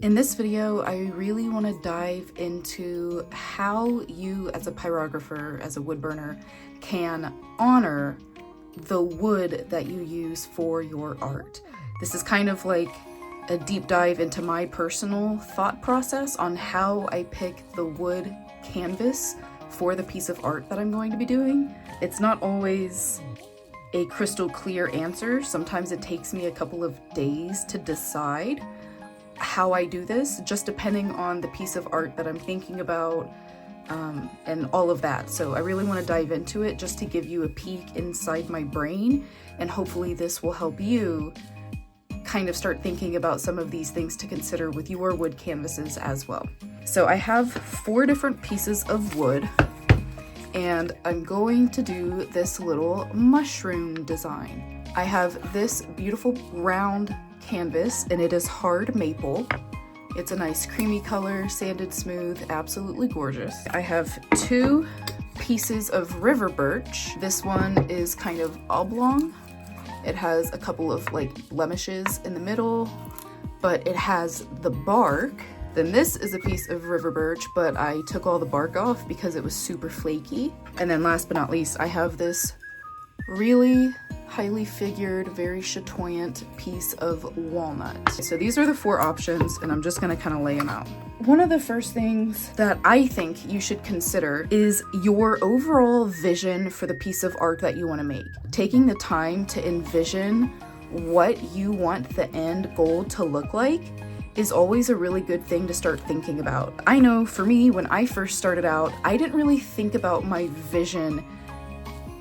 In this video, I really want to dive into how you as a pyrographer, as a wood burner, can honor the wood that you use for your art. This is kind of like a deep dive into my personal thought process on how I pick the wood canvas for the piece of art that I'm going to be doing. It's not always a crystal clear answer. Sometimes it takes me a couple of days to decide how I do this, just depending on the piece of art that I'm thinking about and all of that. So I really want to dive into it just to give you a peek inside my brain, and hopefully this will help you kind of start thinking about some of these things to consider with your wood canvases as well. So I have 4 different pieces of wood, and I'm going to do this little mushroom design. I have this beautiful round canvas, and it is hard maple. It's a nice creamy color, sanded smooth, absolutely gorgeous. I have 2 pieces of river birch. This one is kind of oblong. It has a couple of like blemishes in the middle, but it has the bark. Then this is a piece of river birch, but I took all the bark off because it was super flaky. And then last but not least, I have this really highly figured, very chatoyant piece of walnut. So these are the 4 options, and I'm just gonna kind of lay them out. One of the first things that I think you should consider is your overall vision for the piece of art that you want to make. Taking the time to envision what you want the end goal to look like is always a really good thing to start thinking about. I know for me, when I first started out, I didn't really think about my vision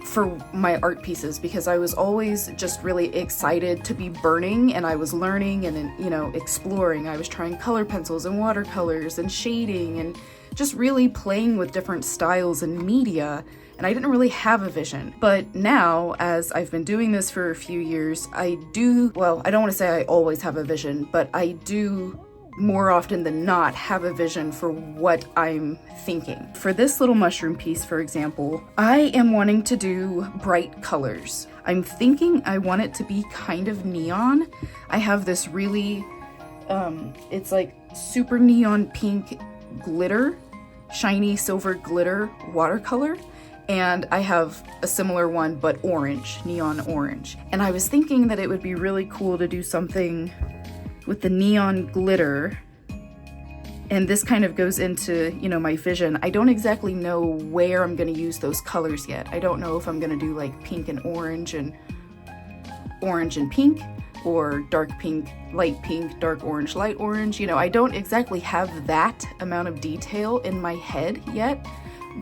for my art pieces because I was always just really excited to be burning, and I was learning and, you know, exploring. I was trying color pencils and watercolors and shading and just really playing with different styles and media, and I didn't really have a vision. But now, as I've been doing this for a few years, I don't want to say I always have a vision, but I do more often than not have a vision for what I'm thinking. For this little mushroom piece, for example, I am wanting to do bright colors. I'm thinking I want it to be kind of neon. I have this really, it's like super neon pink glitter, shiny silver glitter watercolor. And I have a similar one, but orange, neon orange. And I was thinking that it would be really cool to do something with the neon glitter, and this kind of goes into, you know, my vision. I don't exactly know where I'm going to use those colors yet. I don't know if I'm going to do like pink and orange and pink, or dark pink, light pink, dark orange, light orange. You know, I don't exactly have that amount of detail in my head yet,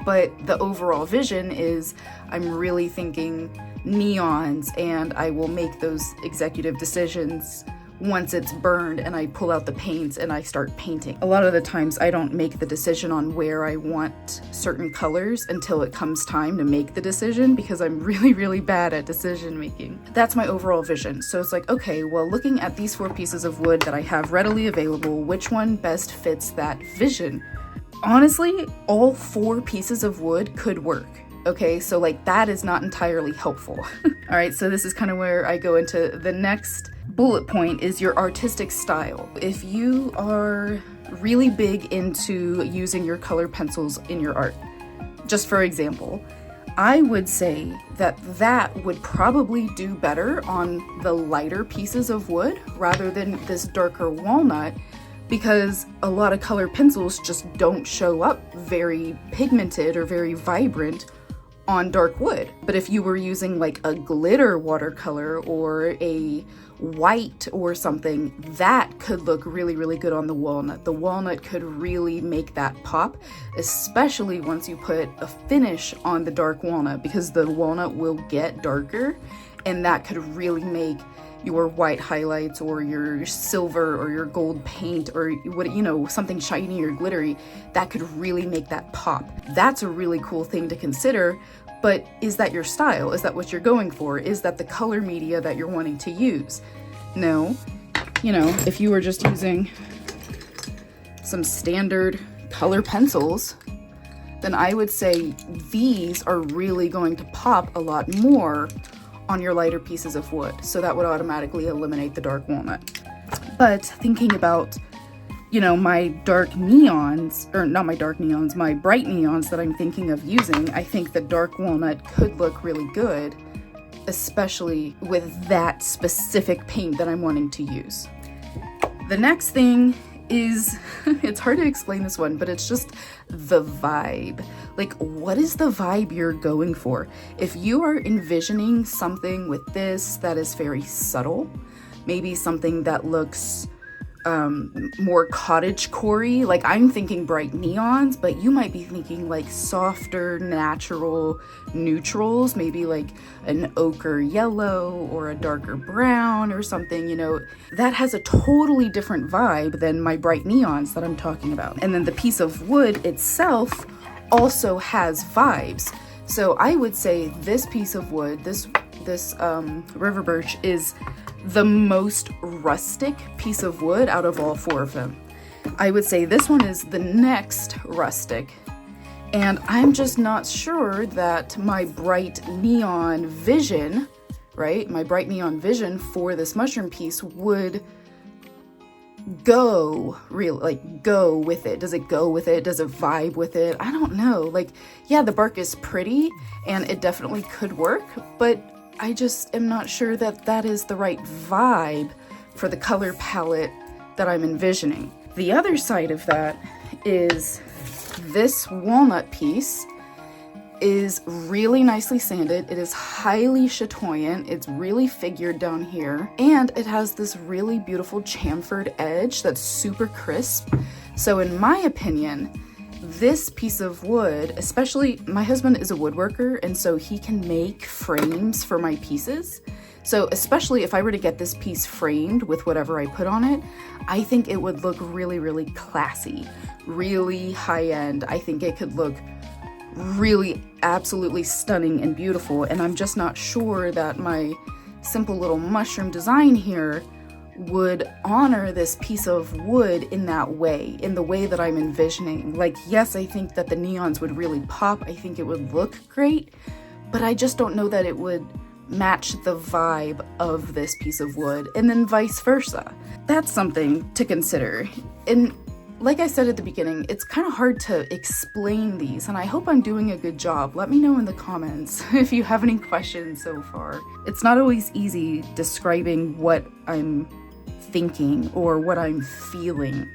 but the overall vision is I'm really thinking neons, and I will make those executive decisions once it's burned and I pull out the paints and I start painting. A lot of the times I don't make the decision on where I want certain colors until it comes time to make the decision, because I'm really, really bad at decision making. That's my overall vision. So it's like, okay, well, looking at these 4 pieces of wood that I have readily available, which one best fits that vision? Honestly, all 4 pieces of wood could work. Okay, so like that is not entirely helpful. All right, so this is kind of where I go into the next bullet point, is your artistic style. If you are really big into using your color pencils in your art, just for example, I would say that would probably do better on the lighter pieces of wood rather than this darker walnut, because a lot of color pencils just don't show up very pigmented or very vibrant on dark wood. But if you were using like a glitter watercolor or a white or something, that could look really, really good on the walnut. The walnut could really make that pop, especially once you put a finish on the dark walnut, because the walnut will get darker, and that could really make your white highlights or your silver or your gold paint or what, you know, something shiny or glittery, that could really make that pop. That's a really cool thing to consider. But is that your style? Is that what you're going for? Is that the color media that you're wanting to use? No. You know, if you were just using some standard color pencils, then I would say these are really going to pop a lot more on your lighter pieces of wood. So that would automatically eliminate the dark walnut. But thinking about you know, my dark neons, or not my dark neons, my bright neons that I'm thinking of using, I think the dark walnut could look really good, especially with that specific paint that I'm wanting to use. The next thing is, it's hard to explain this one, but it's just the vibe. Like, what is the vibe you're going for? If you are envisioning something with this that is very subtle, maybe something that looks more cottagecore-y, like I'm thinking bright neons, but you might be thinking like softer, natural neutrals, maybe like an ochre yellow or a darker brown or something, you know, that has a totally different vibe than my bright neons that I'm talking about. And then the piece of wood itself also has vibes. So I would say this piece of wood, this river birch, is the most rustic piece of wood out of all four of them. I would say this one is the next rustic, and I'm just not sure that my bright neon vision, right? My bright neon vision for this mushroom piece would go with it. Does it go with it? Does it vibe with it? I don't know. Like, yeah, the bark is pretty and it definitely could work, but I just am not sure that that is the right vibe for the color palette that I'm envisioning. The other side of that is this walnut piece is really nicely sanded. It is highly chatoyant. It's really figured down here. And it has this really beautiful chamfered edge that's super crisp. So in my opinion, this piece of wood, especially, my husband is a woodworker, and so he can make frames for my pieces. So especially if I were to get this piece framed with whatever I put on it, I think it would look really, really classy, really high-end. I think it could look really absolutely stunning and beautiful, and I'm just not sure that my simple little mushroom design here would honor this piece of wood in that way, in the way that I'm envisioning. Like, yes, I think that the neons would really pop. I think it would look great, but I just don't know that it would match the vibe of this piece of wood, and then vice versa. That's something to consider. And like I said at the beginning, it's kind of hard to explain these, and I hope I'm doing a good job. Let me know in the comments if you have any questions so far. It's not always easy describing what I'm thinking or what I'm feeling,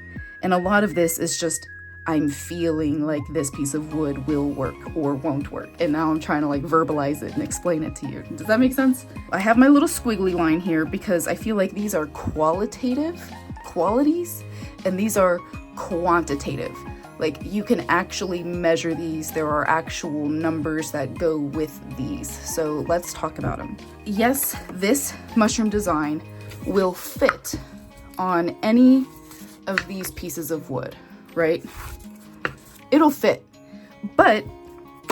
and a lot of this is just I'm feeling like this piece of wood will work or won't work, and now I'm trying to like verbalize it and explain it to you. Does that make sense? I have my little squiggly line here because I feel like these are qualitative qualities and these are quantitative. Like, you can actually measure these. There are actual numbers that go with these. So let's talk about them. Yes, this mushroom design will fit on any of these pieces of wood, right? It'll fit, but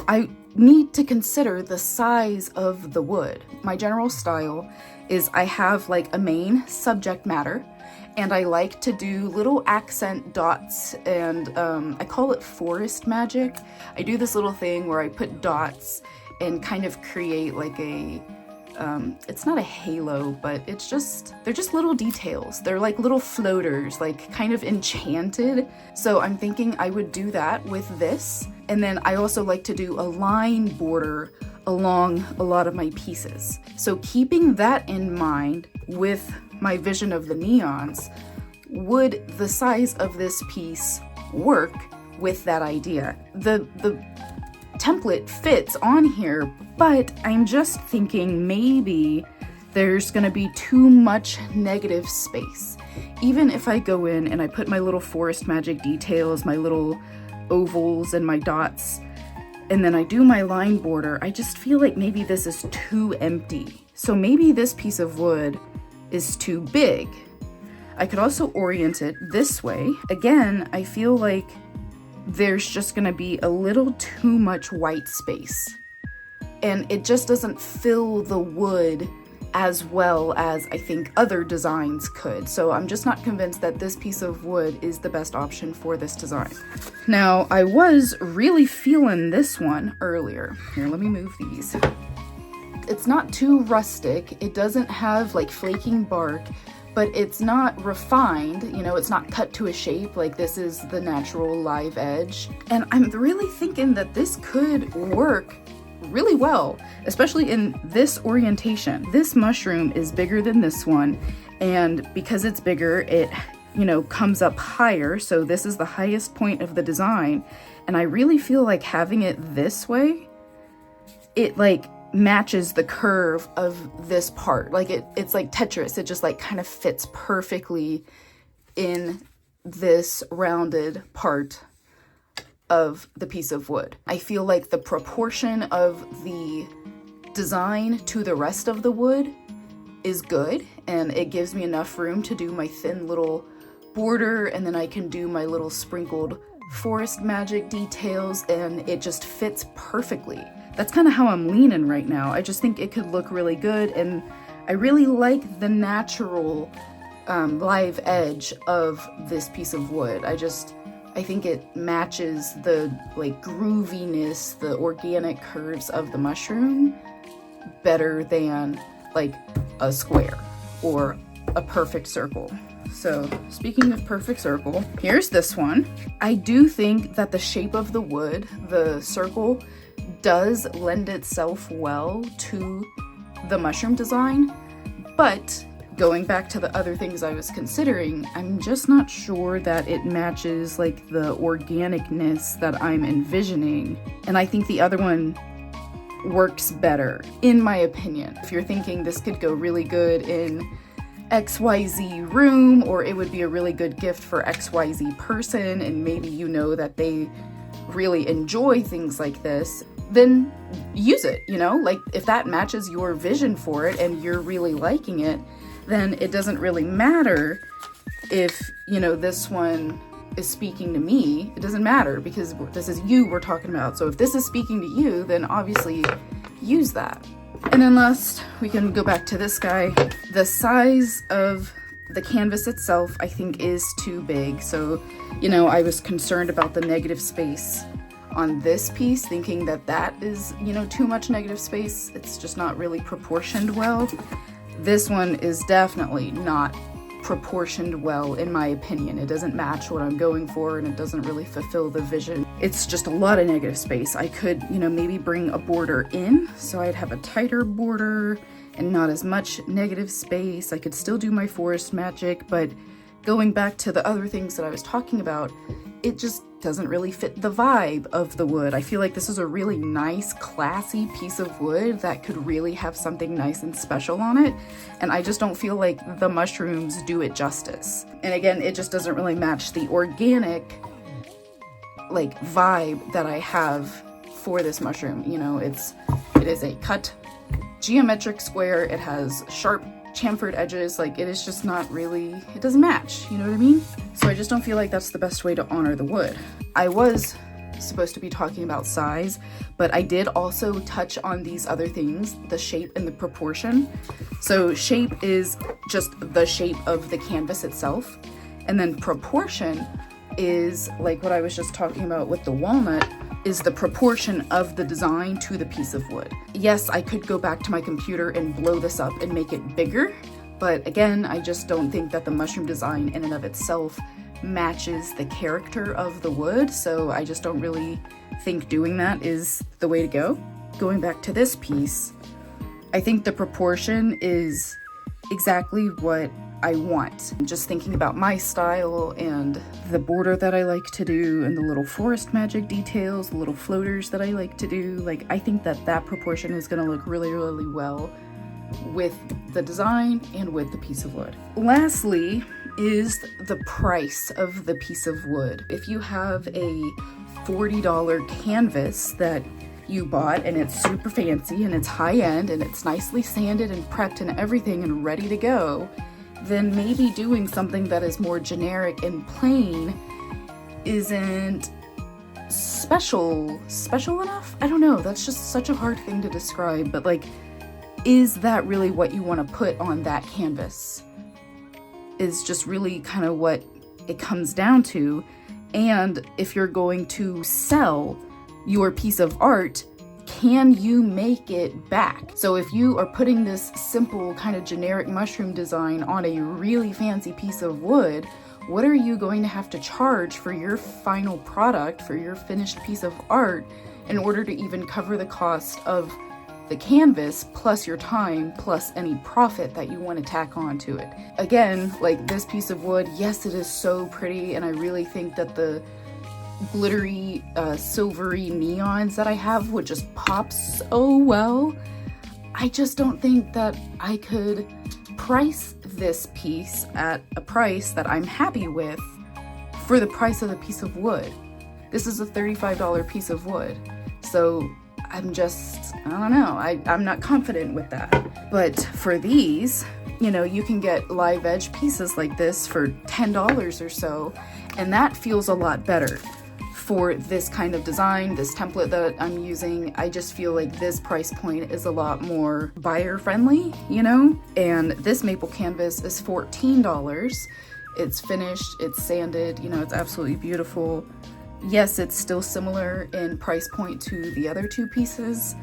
I need to consider the size of the wood. My general style is I have like a main subject matter, and I like to do little accent dots, and I call it forest magic. I do this little thing where I put dots and kind of create like a, it's not a halo, but it's just, they're just little details. They're like little floaters, like kind of enchanted. So I'm thinking I would do that with this. And then I also like to do a line border along a lot of my pieces. So keeping that in mind with my vision of the neons, would the size of this piece work with that idea? The template fits on here, but I'm just thinking maybe there's gonna be too much negative space. Even if I go in and I put my little forest magic details, my little ovals and my dots, and then I do my line border, I just feel like maybe this is too empty. So maybe this piece of wood is too big. I could also orient it this way. Again, I feel like there's just gonna be a little too much white space, and it just doesn't fill the wood as well as I think other designs could. So I'm just not convinced that this piece of wood is the best option for this design. Now, I was really feeling this one earlier. Here, let me move these. It's not too rustic. It doesn't have like flaking bark, but it's not refined, you know, it's not cut to a shape. Like, this is the natural live edge. And I'm really thinking that this could work really well, especially in this orientation. This mushroom is bigger than this one, and because it's bigger, it, you know, comes up higher. So this is the highest point of the design, and I really feel like having it this way, it like matches the curve of this part. Like it's like Tetris. It just like kind of fits perfectly in this rounded part of the piece of wood. I feel like the proportion of the design to the rest of the wood is good, and it gives me enough room to do my thin little border, and then I can do my little sprinkled forest magic details, and it just fits perfectly. That's kind of how I'm leaning right now. I just think it could look really good, and I really like the natural live edge of this piece of wood. I think it matches the like grooviness, the organic curves of the mushroom better than like a square or a perfect circle. So speaking of perfect circle, here's this one. I do think that the shape of the wood, the circle, does lend itself well to the mushroom design, but going back to the other things I was considering, I'm just not sure that it matches like the organicness that I'm envisioning. And I think the other one works better, in my opinion. If you're thinking this could go really good in XYZ room, or it would be a really good gift for XYZ person, and maybe you know that they really enjoy things like this, then use it, you know? Like, if that matches your vision for it and you're really liking it, then it doesn't really matter if, you know, this one is speaking to me. It doesn't matter, because this is you we're talking about. So if this is speaking to you, then obviously use that. And then last, we can go back to this guy. The size of the canvas itself, I think, is too big. So, you know, I was concerned about the negative space on this piece, thinking that that is, you know, too much negative space. It's just not really proportioned well. This one is definitely not proportioned well, in my opinion. It doesn't match what I'm going for, and it doesn't really fulfill the vision. It's just a lot of negative space. I could, you know, maybe bring a border in, so I'd have a tighter border and not as much negative space. I could still do my forest magic, but going back to the other things that I was talking about, it just doesn't really fit the vibe of the wood. I feel like this is a really nice, classy piece of wood that could really have something nice and special on it, and I just don't feel like the mushrooms do it justice. And again, it just doesn't really match the organic like vibe that I have for this mushroom. You know, it is a cut geometric square. It has sharp chamfered edges. Like, it is just not really, it doesn't match, you know what I mean? So I just don't feel like that's the best way to honor the wood. I was supposed to be talking about size, but I did also touch on these other things, the shape and the proportion. So shape is just the shape of the canvas itself, and then proportion is like what I was just talking about with the walnut, is the proportion of the design to the piece of wood. Yes, I could go back to my computer and blow this up and make it bigger, but again, I just don't think that the mushroom design in and of itself matches the character of the wood, so I just don't really think doing that is the way to go. Going back to this piece, I think the proportion is exactly what I want. Just thinking about my style and the border that I like to do and the little forest magic details, the little floaters that I like to do, like, I think that that proportion is gonna look really, really well with the design and with the piece of wood. Lastly is the price of the piece of wood. If you have a $40 canvas that you bought and it's super fancy and it's high end and it's nicely sanded and prepped and everything and ready to go, then maybe doing something that is more generic and plain isn't special enough? I don't know, that's just such a hard thing to describe, but like, is that really what you want to put on that canvas? Is just really kind of what it comes down to. And if you're going to sell your piece of art, can you make it back? So if you are putting this simple kind of generic mushroom design on a really fancy piece of wood, what are you going to have to charge for your final product, for your finished piece of art, in order to even cover the cost of the canvas, plus your time, plus any profit that you want to tack onto it? Again, like this piece of wood, yes, it is so pretty, and I really think that the glittery, silvery neons that I have would just pop so well. I just don't think that I could price this piece at a price that I'm happy with for the price of the piece of wood. This is a $35 piece of wood. So I'm just, I don't know, I'm not confident with that. But for these, you know, you can get live edge pieces like this for $10 or so, and that feels a lot better. For this kind of design, this template that I'm using, I just feel like this price point is a lot more buyer friendly, you know? And this maple canvas is $14. It's finished, it's sanded, you know, it's absolutely beautiful. Yes, it's still similar in price point to the other two pieces,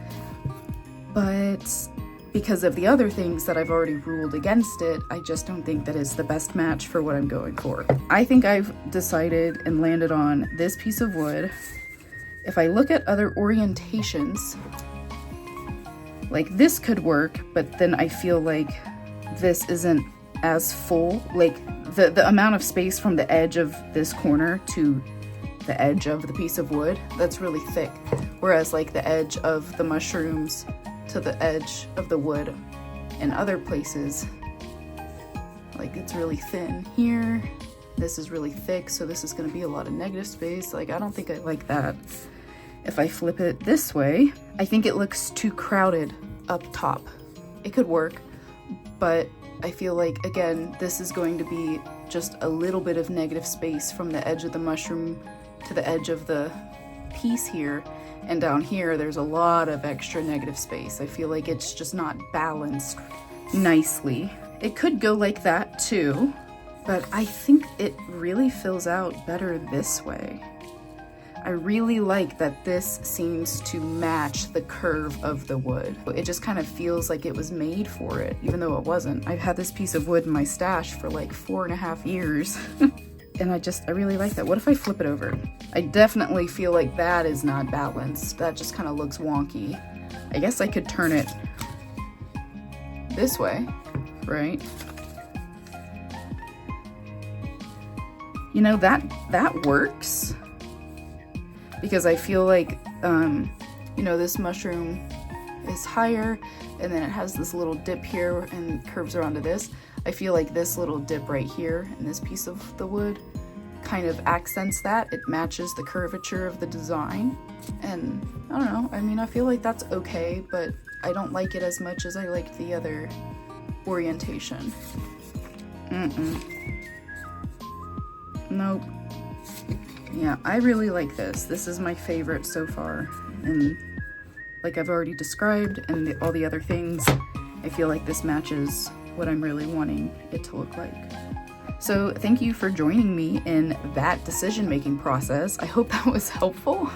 but because of the other things that I've already ruled against it, I just don't think that it's the best match for what I'm going for. I think I've decided and landed on this piece of wood. If I look at other orientations, like this could work, but then I feel like this isn't as full. Like the amount of space from the edge of this corner to the edge of the piece of wood, that's really thick. Whereas like the edge of the mushrooms to the edge of the wood in other places, like it's really thin here. This is really thick, so this is going to be a lot of negative space. Like, I don't think I like that. If I flip it this way, I think it looks too crowded up top. It could work, but I feel like, again, this is going to be just a little bit of negative space from the edge of the mushroom to the edge of the piece here. And down here, there's a lot of extra negative space. I feel like it's just not balanced nicely. It could go like that too, but I think it really fills out better this way. I really like that this seems to match the curve of the wood. It just kind of feels like it was made for it, even though it wasn't. I've had this piece of wood in my stash for like 4.5 years. And I really like that. What if I flip it over? I definitely feel like that is not balanced. That just kind of looks wonky. I guess I could turn it this way, right? You know, that works. Because I feel like, you know, this mushroom is higher, and then it has this little dip here and curves around to this. I feel like this little dip right here in this piece of the wood kind of accents that. It matches the curvature of the design. And I don't know, I mean, I feel like that's okay, but I don't like it as much as I liked the other orientation. Nope. Yeah, I really like this. This is my favorite so far. And like I've already described, and all the other things, I feel like this matches what I'm really wanting it to look like. So thank you for joining me in that decision-making process. I hope that was helpful.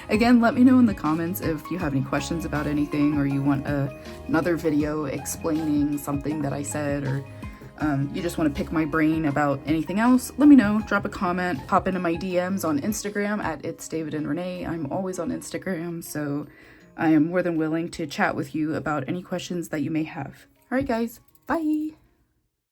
Again, let me know in the comments if you have any questions about anything, or you want another video explaining something that I said, or you just want to pick my brain about anything else. Let me know. Drop a comment. Pop into my DMs on Instagram at It's David and Renee. I'm always on Instagram, so I am more than willing to chat with you about any questions that you may have. All right, guys. Bye.